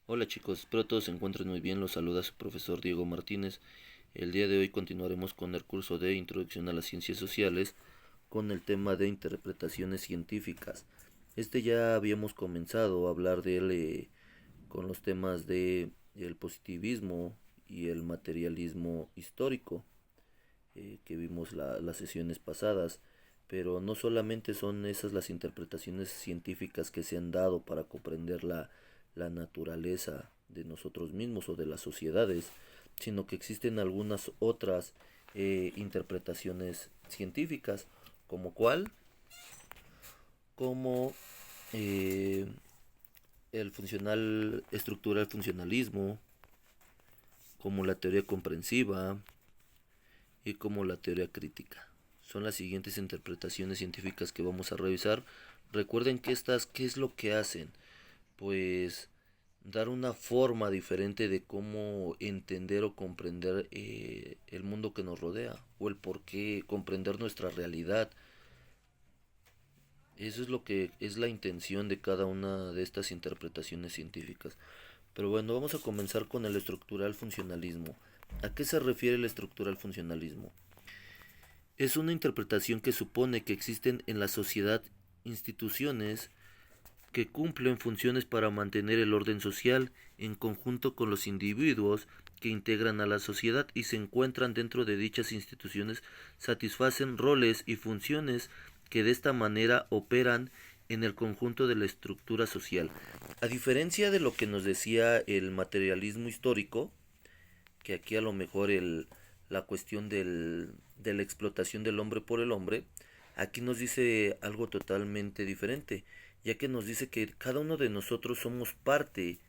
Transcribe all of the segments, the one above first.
Hola chicos, espero todos se encuentren muy bien. Los saluda su profesor Diego Martínez. El día de hoy continuaremos con el curso de Introducción a las Ciencias Sociales con el tema de interpretaciones científicas. Ya habíamos comenzado a hablar de él con los temas de el positivismo y el materialismo histórico que vimos las sesiones pasadas. Pero no solamente son esas las interpretaciones científicas que se han dado para comprender la naturaleza de nosotros mismos o de las sociedades, sino que existen algunas otras interpretaciones científicas, como cuál, como eh, el funcional, estructural funcionalismo, como la teoría comprensiva y como la teoría crítica. Son las siguientes interpretaciones científicas que vamos a revisar. Recuerden que estas, ¿qué es lo que hacen? Pues dar una forma diferente de cómo entender o comprender el mundo que nos rodea o el por qué comprender nuestra realidad. Eso es lo que es la intención de cada una de estas interpretaciones científicas. Pero bueno, vamos a comenzar con el estructural funcionalismo. ¿A qué se refiere el estructural funcionalismo? Es una interpretación que supone que existen en la sociedad instituciones que cumplen funciones para mantener el orden social en conjunto con los individuos que integran a la sociedad y se encuentran dentro de dichas instituciones satisfacen roles y funciones que de esta manera operan en el conjunto de la estructura social. A diferencia de lo que nos decía el materialismo histórico, que aquí a lo mejor la cuestión de la explotación del hombre por el hombre, aquí nos dice algo totalmente diferente, ya que nos dice que cada uno de nosotros somos parte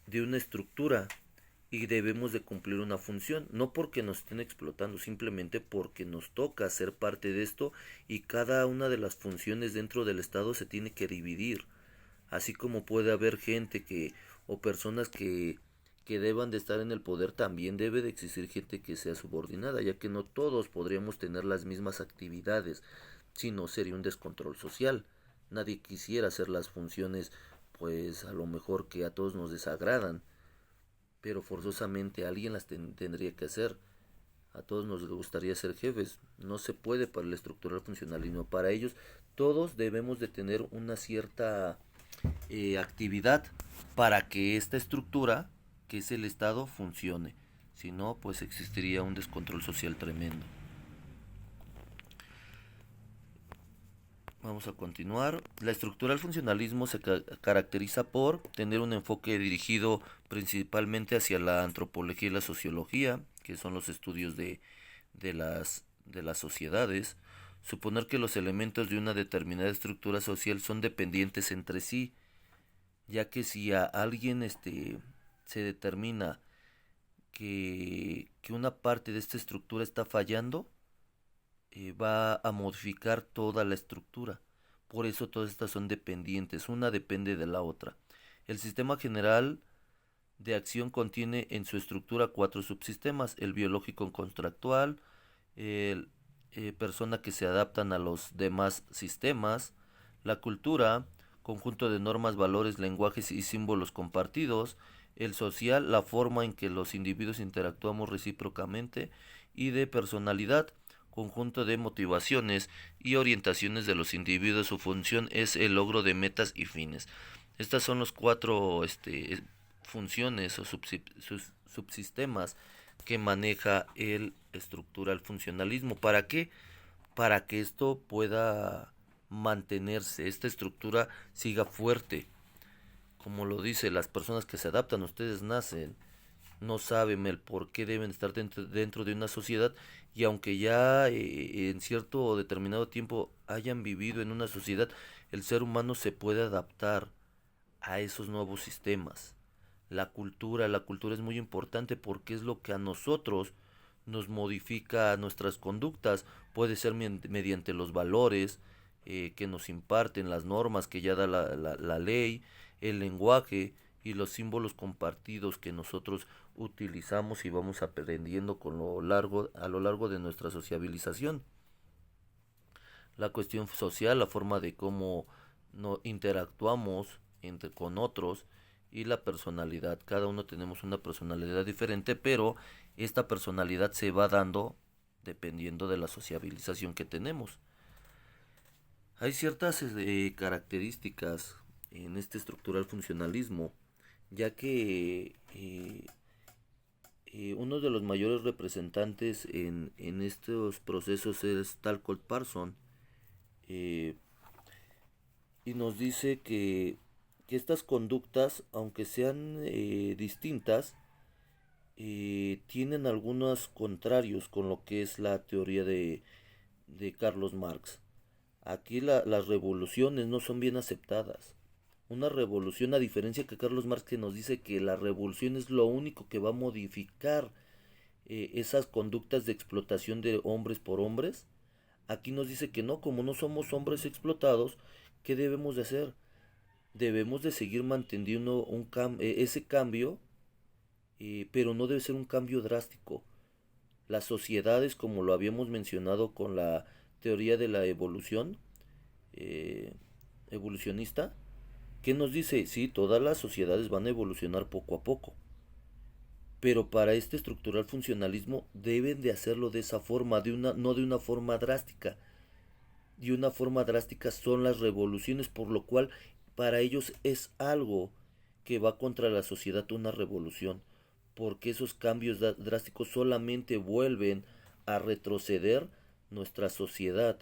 de una estructura y debemos de cumplir una función, no porque nos estén explotando, simplemente porque nos toca ser parte de esto y cada una de las funciones dentro del Estado se tiene que dividir, así como puede haber gente que o personas que deban de estar en el poder, también debe de existir gente que sea subordinada, ya que no todos podríamos tener las mismas actividades, si no sería un descontrol social. Nadie quisiera hacer las funciones, pues a lo mejor que a todos nos desagradan, pero forzosamente alguien las tendría que hacer. A todos nos gustaría ser jefes, no se puede para el estructural funcionalismo. Para ellos todos debemos de tener una cierta actividad para que esta estructura, que es el Estado, funcione. Si no, pues existiría un descontrol social tremendo. Vamos a continuar. La estructura del funcionalismo se caracteriza por tener un enfoque dirigido principalmente hacia la antropología y la sociología, que son los estudios de las sociedades. Suponer que los elementos de una determinada estructura social son dependientes entre sí, ya que si a alguien se determina que una parte de esta estructura está fallando, va a modificar toda la estructura. Por eso todas estas son dependientes, una depende de la otra. El sistema general de acción contiene en su estructura cuatro subsistemas: el biológico contractual, el persona que se adaptan a los demás sistemas, la cultura, conjunto de normas, valores, lenguajes y símbolos compartidos, el social, la forma en que los individuos interactuamos recíprocamente, y de personalidad, conjunto de motivaciones y orientaciones de los individuos. Su función es el logro de metas y fines. Estas son los cuatro funciones o subsistemas que maneja el estructural funcionalismo. ¿Para qué? Para que esto pueda mantenerse, esta estructura siga fuerte. Como lo dice, las personas que se adaptan, ustedes nacen, no saben el por qué deben estar dentro de una sociedad, y aunque ya en cierto o determinado tiempo hayan vivido en una sociedad, el ser humano se puede adaptar a esos nuevos sistemas. La cultura es muy importante porque es lo que a nosotros nos modifica nuestras conductas. Puede ser mediante los valores que nos imparten, las normas que ya da la ley, el lenguaje y los símbolos compartidos que nosotros utilizamos y vamos aprendiendo a lo largo de nuestra sociabilización. La cuestión social, la forma de cómo no interactuamos con otros, y la personalidad. Cada uno tenemos una personalidad diferente, pero esta personalidad se va dando dependiendo de la sociabilización que tenemos. Hay ciertas características en este estructural funcionalismo, ya que uno de los mayores representantes en estos procesos es Talcott Parsons, eh, y nos dice que estas conductas, aunque sean distintas, tienen algunos contrarios con lo que es la teoría de Carlos Marx. Aquí las revoluciones no son bien aceptadas. Una revolución, a diferencia que Carlos Marx, que nos dice que la revolución es lo único que va a modificar esas conductas de explotación de hombres por hombres, aquí nos dice que no, como no somos hombres explotados, ¿qué debemos de hacer? Debemos de seguir manteniendo ese cambio, pero no debe ser un cambio drástico. Las sociedades, como lo habíamos mencionado con la teoría de la evolución, eh, evolucionista, ¿qué nos dice? Sí, todas las sociedades van a evolucionar poco a poco, pero para este estructural funcionalismo deben de hacerlo de esa forma, no de una forma drástica. De una forma drástica son las revoluciones, por lo cual para ellos es algo que va contra la sociedad una revolución, porque esos cambios drásticos solamente vuelven a retroceder nuestra sociedad.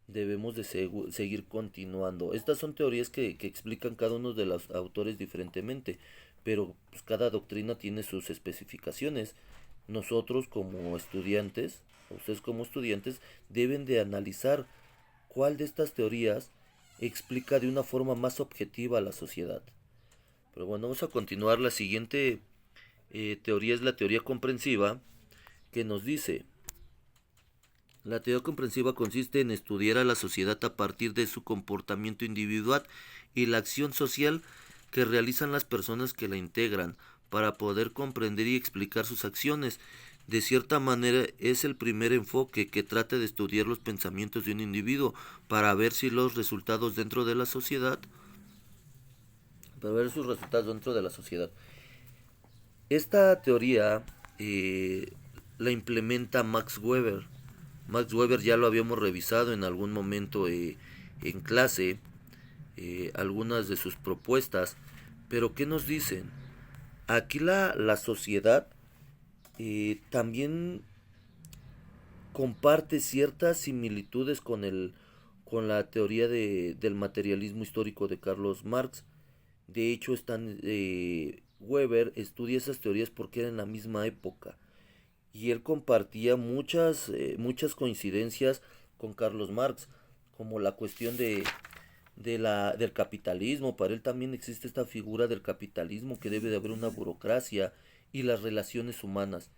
Debemos de seguir continuando. Estas son teorías que explican cada uno de los autores diferentemente, pero pues, cada doctrina tiene sus especificaciones. Nosotros como estudiantes, ustedes como estudiantes, deben de analizar cuál de estas teorías explica de una forma más objetiva a la sociedad. Pero bueno, vamos a continuar. La siguiente teoría es la teoría comprensiva, que nos dice: la teoría comprensiva consiste en estudiar a la sociedad a partir de su comportamiento individual y la acción social que realizan las personas que la integran, para poder comprender y explicar sus acciones. De cierta manera es el primer enfoque que trata de estudiar los pensamientos de un individuo para ver si los resultados dentro de la sociedad, para ver sus resultados dentro de la sociedad. Esta teoría la implementa Max Weber. Max Weber ya lo habíamos revisado en algún momento en clase, algunas de sus propuestas, pero ¿qué nos dicen? Aquí la sociedad también comparte ciertas similitudes con la teoría del materialismo histórico de Carlos Marx. De hecho, Weber estudia esas teorías porque eran en la misma época y él compartía muchas coincidencias con Carlos Marx, como la cuestión del capitalismo. Para él también existe esta figura del capitalismo, que debe de haber una burocracia y las relaciones humanas.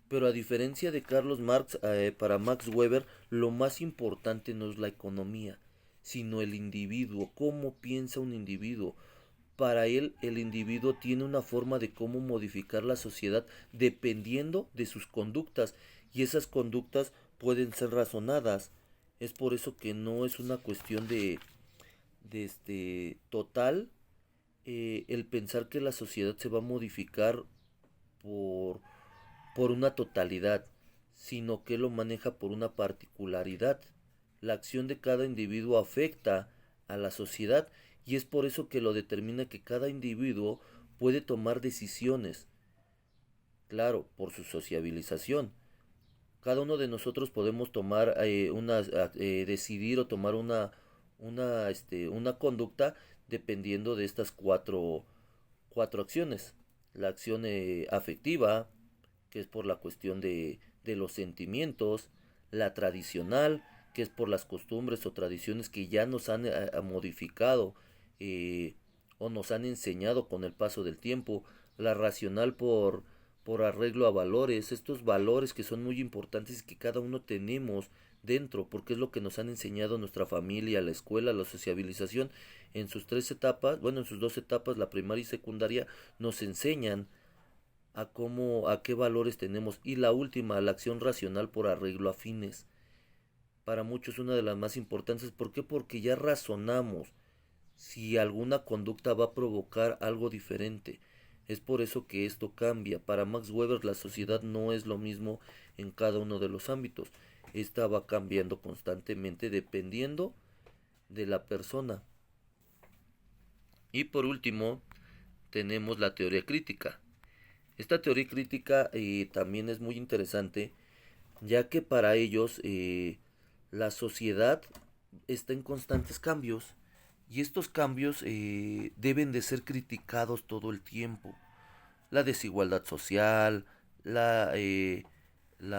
Pero a diferencia de Carlos Marx, para Max Weber lo más importante no es la economía, sino el individuo, cómo piensa un individuo. Para él, el individuo tiene una forma de cómo modificar la sociedad dependiendo de sus conductas, y esas conductas pueden ser razonadas. Es por eso que no es una cuestión de total, el pensar que la sociedad se va a modificar por, por una totalidad, sino que lo maneja por una particularidad. La acción de cada individuo afecta a la sociedad, y es por eso que lo determina que cada individuo puede tomar decisiones, claro, por su sociabilización. Cada uno de nosotros podemos tomar decidir o tomar una conducta dependiendo de estas cuatro acciones. La acción afectiva, que es por la cuestión de los sentimientos; la tradicional, que es por las costumbres o tradiciones que ya nos han modificado, eh, o nos han enseñado con el paso del tiempo; la racional, por arreglo a valores, estos valores que son muy importantes y que cada uno tenemos dentro, porque es lo que nos han enseñado nuestra familia, la escuela, la sociabilización, en sus tres etapas, bueno, en sus dos etapas, la primaria y secundaria, nos enseñan a qué valores tenemos. Y la última, la acción racional por arreglo a fines. Para muchos una de las más importantes. ¿Por qué? Porque ya razonamos. si alguna conducta va a provocar algo diferente. Es por eso que esto cambia. Para Max Weber la sociedad no es lo mismo en cada uno de los ámbitos. Esta va cambiando constantemente dependiendo de la persona. Y por último, tenemos la teoría crítica. Esta teoría crítica también es muy interesante, ya que para ellos la sociedad está en constantes cambios y estos cambios deben de ser criticados todo el tiempo. La desigualdad social, la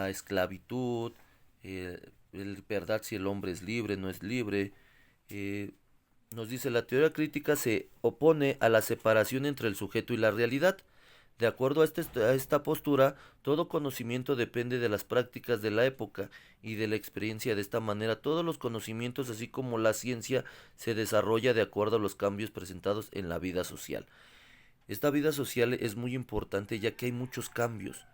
esclavitud, verdad si el hombre es libre, no es libre. eh, Nos dice la teoría crítica se opone a la separación entre el sujeto y la realidad. De acuerdo a esta postura, todo conocimiento depende de las prácticas de la época y de la experiencia. De esta manera, todos los conocimientos, así como la ciencia, se desarrolla de acuerdo a los cambios presentados en la vida social. Esta vida social es muy importante ya que hay muchos cambios,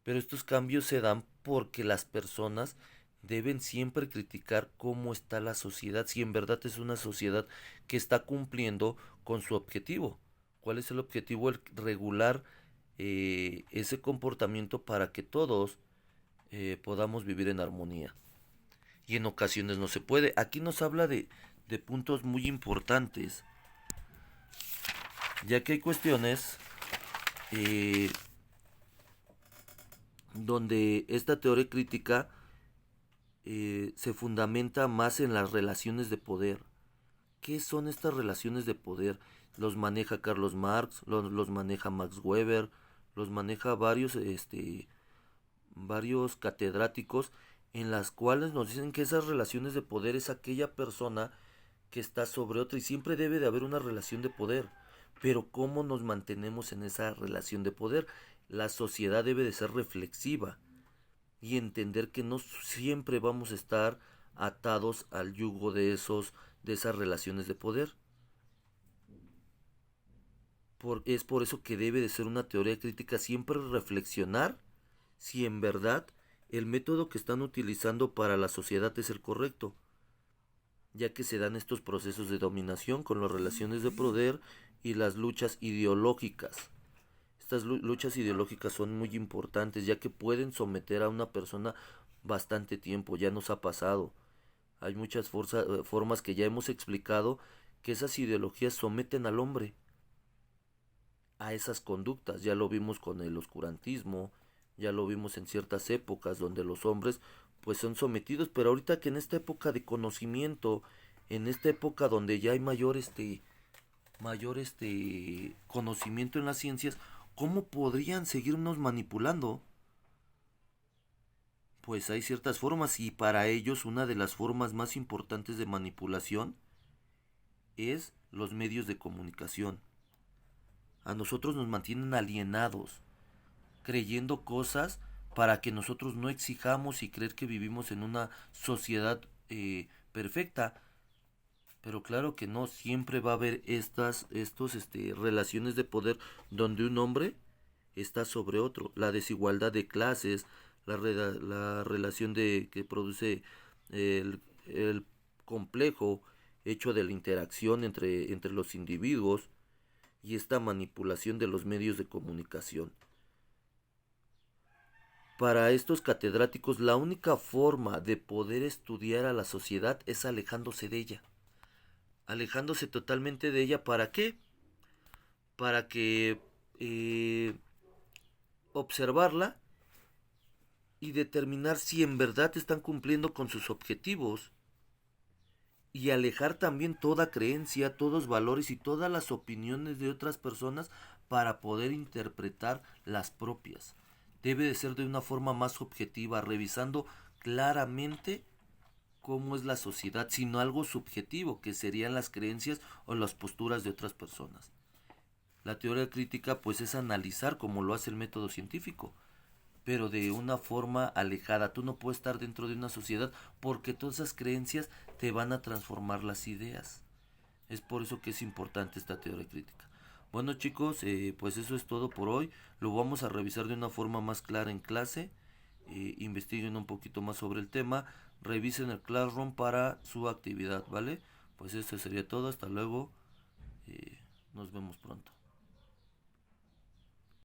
pero estos cambios se dan porque las personas deben siempre criticar cómo está la sociedad, si en verdad es una sociedad que está cumpliendo con su objetivo. ¿Cuál es el objetivo? El regular ese comportamiento para que todos podamos vivir en armonía. Y en ocasiones no se puede. Aquí nos habla de puntos muy importantes, ya que hay cuestiones eh, donde esta teoría crítica se fundamenta más en las relaciones de poder. ¿Qué son estas relaciones de poder? Los maneja Carlos Marx, los maneja Max Weber, los maneja varios catedráticos en las cuales nos dicen que esas relaciones de poder es aquella persona que está sobre otra y siempre debe de haber una relación de poder. Pero ¿cómo nos mantenemos en esa relación de poder? La sociedad debe de ser reflexiva y entender que no siempre vamos a estar atados al yugo de esas relaciones de poder. Es por eso que debe de ser una teoría crítica siempre reflexionar si en verdad el método que están utilizando para la sociedad es el correcto, ya que se dan estos procesos de dominación con las relaciones de poder y las luchas ideológicas. Estas luchas ideológicas son muy importantes ya que pueden someter a una persona bastante tiempo, ya nos ha pasado. Hay muchas formas que ya hemos explicado que esas ideologías someten al hombre a esas conductas. Ya lo vimos con el oscurantismo, ya lo vimos en ciertas épocas donde los hombres pues son sometidos, pero ahorita que en esta época de conocimiento, en esta época donde ya hay mayor conocimiento en las ciencias, ¿cómo podrían seguirnos manipulando? Pues hay ciertas formas y para ellos una de las formas más importantes de manipulación es los medios de comunicación. A nosotros nos mantienen alienados, creyendo cosas para que nosotros no exijamos y creer que vivimos en una sociedad perfecta. Pero claro que no, siempre va a haber relaciones de poder donde un hombre está sobre otro. La desigualdad de clases, la relación que produce el complejo hecho de la interacción entre los individuos y esta manipulación de los medios de comunicación. Para estos catedráticos, la única forma de poder estudiar a la sociedad es alejándose de ella. Alejándose totalmente de ella, ¿para qué? Para que observarla y determinar si en verdad están cumpliendo con sus objetivos y alejar también toda creencia, todos valores y todas las opiniones de otras personas para poder interpretar las propias. Debe de ser de una forma más objetiva, revisando claramente cómo es la sociedad, sino algo subjetivo, que serían las creencias o las posturas de otras personas. La teoría crítica pues es analizar como lo hace el método científico, pero de una forma alejada. Tú no puedes estar dentro de una sociedad porque todas esas creencias te van a transformar las ideas. Es por eso que es importante esta teoría crítica. Bueno chicos, pues eso es todo por hoy. Lo vamos a revisar de una forma más clara en clase. Investiguen un poquito más sobre el tema. Revisen el Classroom para su actividad, ¿vale? Pues esto sería todo, hasta luego y nos vemos pronto.